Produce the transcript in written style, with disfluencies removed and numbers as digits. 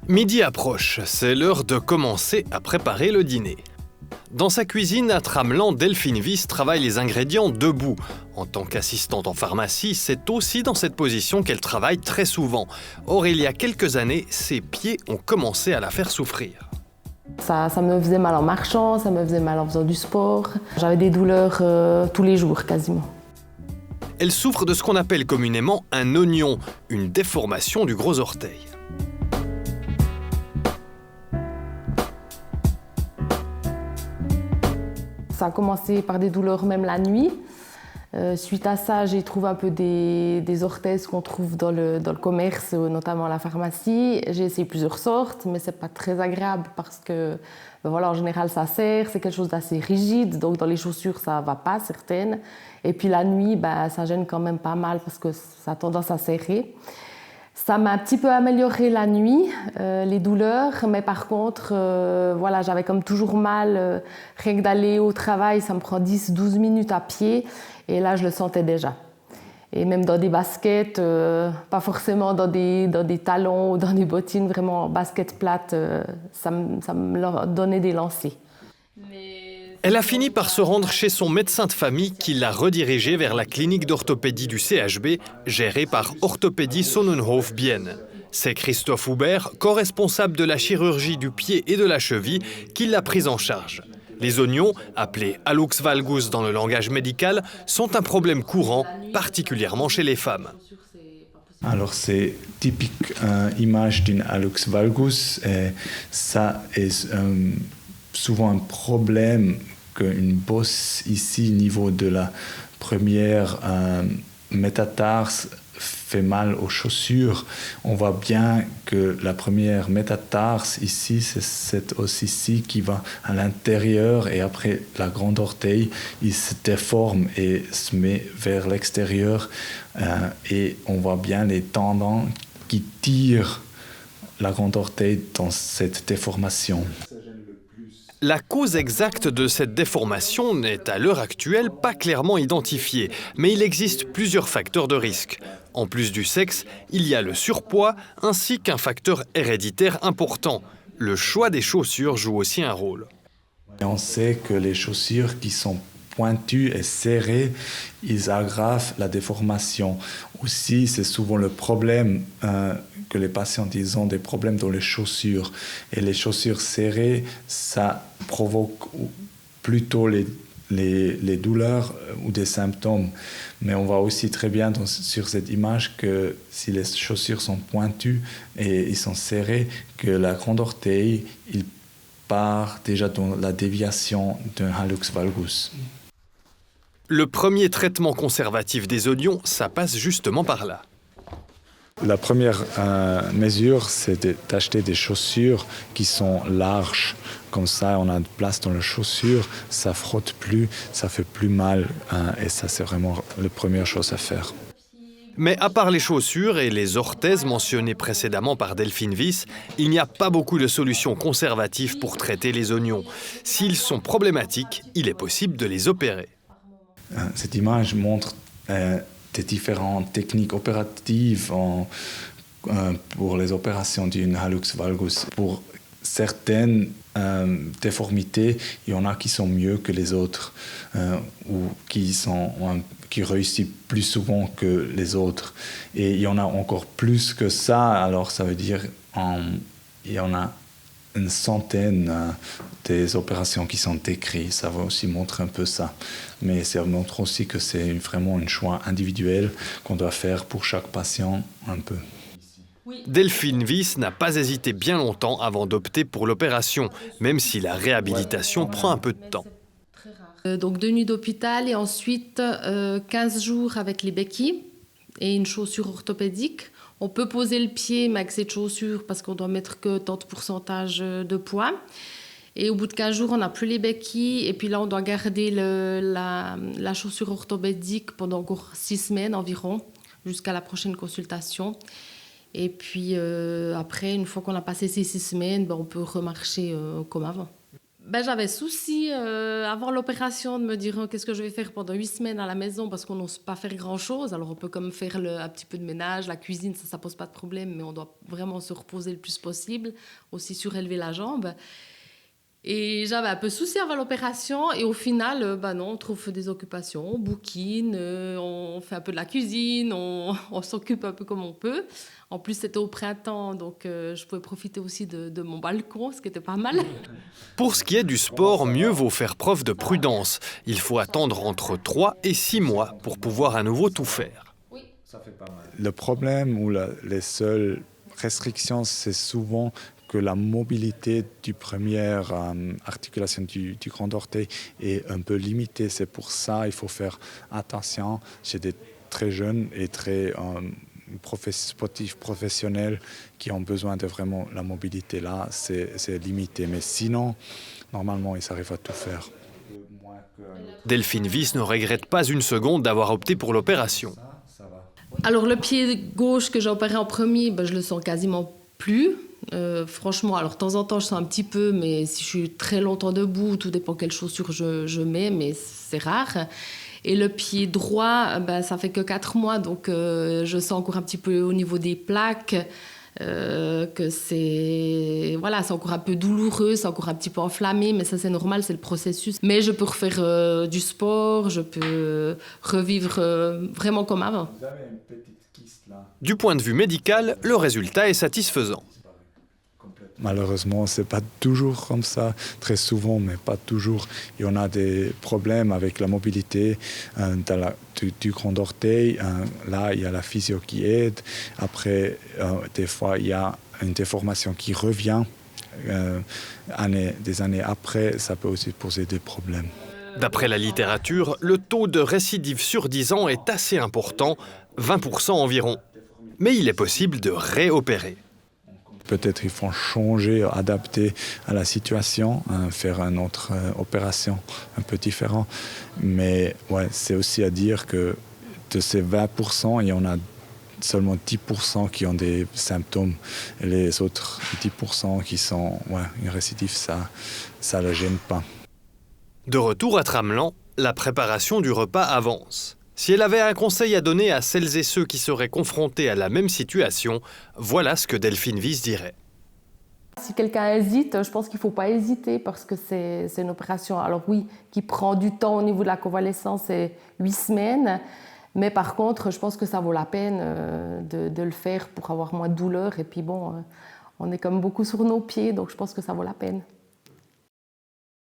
Midi approche, c'est l'heure de commencer à préparer le dîner. Dans sa cuisine à Tramelan, Delphine Wyss travaille les ingrédients debout. En tant qu'assistante en pharmacie, c'est aussi dans cette position qu'elle travaille très souvent. Or, il y a quelques années, ses pieds ont commencé à la faire souffrir. Ça me faisait mal en marchant, ça me faisait mal en faisant du sport. J'avais des douleurs tous les jours quasiment. Elle souffre de ce qu'on appelle communément un oignon, une déformation du gros orteil. Ça a commencé par des douleurs même la nuit. Suite à ça, j'ai trouvé un peu des orthèses qu'on trouve dans le commerce, notamment à la pharmacie. J'ai essayé plusieurs sortes, mais c'est pas très agréable parce que, en général, ça serre, c'est quelque chose d'assez rigide, donc dans les chaussures, ça va pas, certaines. Et puis la nuit, ça gêne quand même pas mal parce que ça a tendance à serrer. Ça m'a un petit peu amélioré la nuit, les douleurs, mais par contre, j'avais comme toujours mal. Rien que d'aller au travail, ça me prend 10-12 minutes à pied, et là, je le sentais déjà. Et même dans des baskets, pas forcément dans des talons ou dans des bottines, vraiment en basket plate, ça me donnait des lancers. Elle a fini par se rendre chez son médecin de famille qui l'a redirigée vers la clinique d'orthopédie du CHB, gérée par Orthopédie Sonnenhof-Bienne. C'est Christophe Hubert, co-responsable de la chirurgie du pied et de la cheville, qui l'a prise en charge. Les oignons, appelés hallux valgus dans le langage médical, sont un problème courant, particulièrement chez les femmes. Alors c'est typique image d'une hallux valgus, et ça est souvent un problème qu'une bosse ici, au niveau de la première métatarse, fait mal aux chaussures. On voit bien que la première métatarse ici, c'est cette os ici qui va à l'intérieur, et après la grande orteil, il se déforme et se met vers l'extérieur. Et on voit bien les tendons qui tirent la grande orteil dans cette déformation. La cause exacte de cette déformation n'est à l'heure actuelle pas clairement identifiée, mais il existe plusieurs facteurs de risque. En plus du sexe, il y a le surpoids ainsi qu'un facteur héréditaire important. Le choix des chaussures joue aussi un rôle. Et on sait que les chaussures qui sont pointues et serrées, ils aggravent la déformation. Aussi, c'est souvent le problème que les patients ont des problèmes dans les chaussures. Et les chaussures serrées, ça provoque plutôt les douleurs ou des symptômes. Mais on voit aussi très bien sur cette image que si les chaussures sont pointues et ils sont serrés, que la grande orteil, il part déjà dans la déviation d'un hallux valgus. Le premier traitement conservatif des oignons, ça passe justement par là. La première mesure, c'est d'acheter des chaussures qui sont larges. Comme ça, on a de place dans les chaussures, ça frotte plus, ça fait plus mal. Et ça, c'est vraiment la première chose à faire. Mais à part les chaussures et les orthèses mentionnées précédemment par Delphine Wyss, il n'y a pas beaucoup de solutions conservatives pour traiter les oignons. S'ils sont problématiques, il est possible de les opérer. Cette image montre des différentes techniques opératives pour les opérations d'une hallux valgus. Pour certaines déformités, il y en a qui sont mieux que les autres ou qui réussissent plus souvent que les autres. Et il y en a encore plus que ça, alors ça veut dire il y en a une centaine des opérations qui sont décrites. Ça va aussi montrer un peu ça. Mais ça montre aussi que c'est vraiment un choix individuel qu'on doit faire pour chaque patient un peu. Delphine Wyss n'a pas hésité bien longtemps avant d'opter pour l'opération, même si la réhabilitation prend un peu de temps. Donc 2 nuits d'hôpital et ensuite 15 jours avec les béquilles et une chaussure orthopédique. On peut poser le pied, mais avec cette chaussure, parce qu'on doit mettre que tant de pourcentage de poids. Et au bout de 15 jours, on n'a plus les béquilles. Et puis là, on doit garder la chaussure orthopédique pendant encore 6 semaines environ, jusqu'à la prochaine consultation. Et puis après, une fois qu'on a passé ces 6 semaines, on peut remarcher comme avant. J'avais souci avant l'opération de me dire qu'est-ce que je vais faire pendant 8 semaines à la maison parce qu'on n'ose pas faire grand-chose. Alors on peut comme faire un petit peu de ménage, la cuisine, ça pose pas de problème, mais on doit vraiment se reposer le plus possible, aussi surélever la jambe. Et j'avais un peu souci avant l'opération et au final, non, on trouve des occupations, on bouquine, on fait un peu de la cuisine, on s'occupe un peu comme on peut. En plus, c'était au printemps, donc je pouvais profiter aussi de mon balcon, ce qui était pas mal. Pour ce qui est du sport, mieux vaut faire preuve de prudence. Il faut attendre entre 3 et 6 mois pour pouvoir à nouveau tout faire. Le problème ou les seules restrictions, c'est souvent que la mobilité du première articulation du grand orteil est un peu limitée. C'est pour ça qu'il faut faire attention chez des très jeunes et très sportifs professionnels qui ont besoin de vraiment la mobilité. Là, c'est limité. Mais sinon, normalement, ils arrivent à tout faire. Delphine Wyss ne regrette pas une seconde d'avoir opté pour l'opération. Alors le pied gauche que j'ai opéré en premier, je le sens quasiment plus. Franchement, alors de temps en temps je sens un petit peu, mais si je suis très longtemps debout, tout dépend quelles chaussures je mets, mais c'est rare. Et le pied droit, ça fait que 4 mois, donc je sens encore un petit peu au niveau des plaques que c'est encore un peu douloureux, c'est encore un petit peu enflammé, mais ça c'est normal, c'est le processus. Mais je peux refaire du sport, je peux revivre vraiment comme avant. Vous avez une petite kyste là. Du point de vue médical, le résultat est satisfaisant. Malheureusement, ce n'est pas toujours comme ça, très souvent, mais pas toujours. Il y en a des problèmes avec la mobilité du grand orteil. Là, il y a la physio qui aide. Après, des fois, il y a une déformation qui revient. Des années après, ça peut aussi poser des problèmes. D'après la littérature, le taux de récidive sur 10 ans est assez important, 20% environ. Mais il est possible de réopérer. Peut-être il faut changer, adapter à la situation, faire une autre opération un peu différente. Mais ouais, c'est aussi à dire que de ces 20%, il y en a seulement 10% qui ont des symptômes. Et les autres 10% qui sont une récidive, ça ne le gêne pas. De retour à Tramelan, la préparation du repas avance. Si elle avait un conseil à donner à celles et ceux qui seraient confrontés à la même situation, voilà ce que Delphine Wyss dirait. Si quelqu'un hésite, je pense qu'il ne faut pas hésiter parce que c'est une opération, alors oui, qui prend du temps au niveau de la convalescence, c'est 8 semaines. Mais par contre, je pense que ça vaut la peine de le faire pour avoir moins de douleur. Et puis bon, on est comme beaucoup sur nos pieds, donc je pense que ça vaut la peine.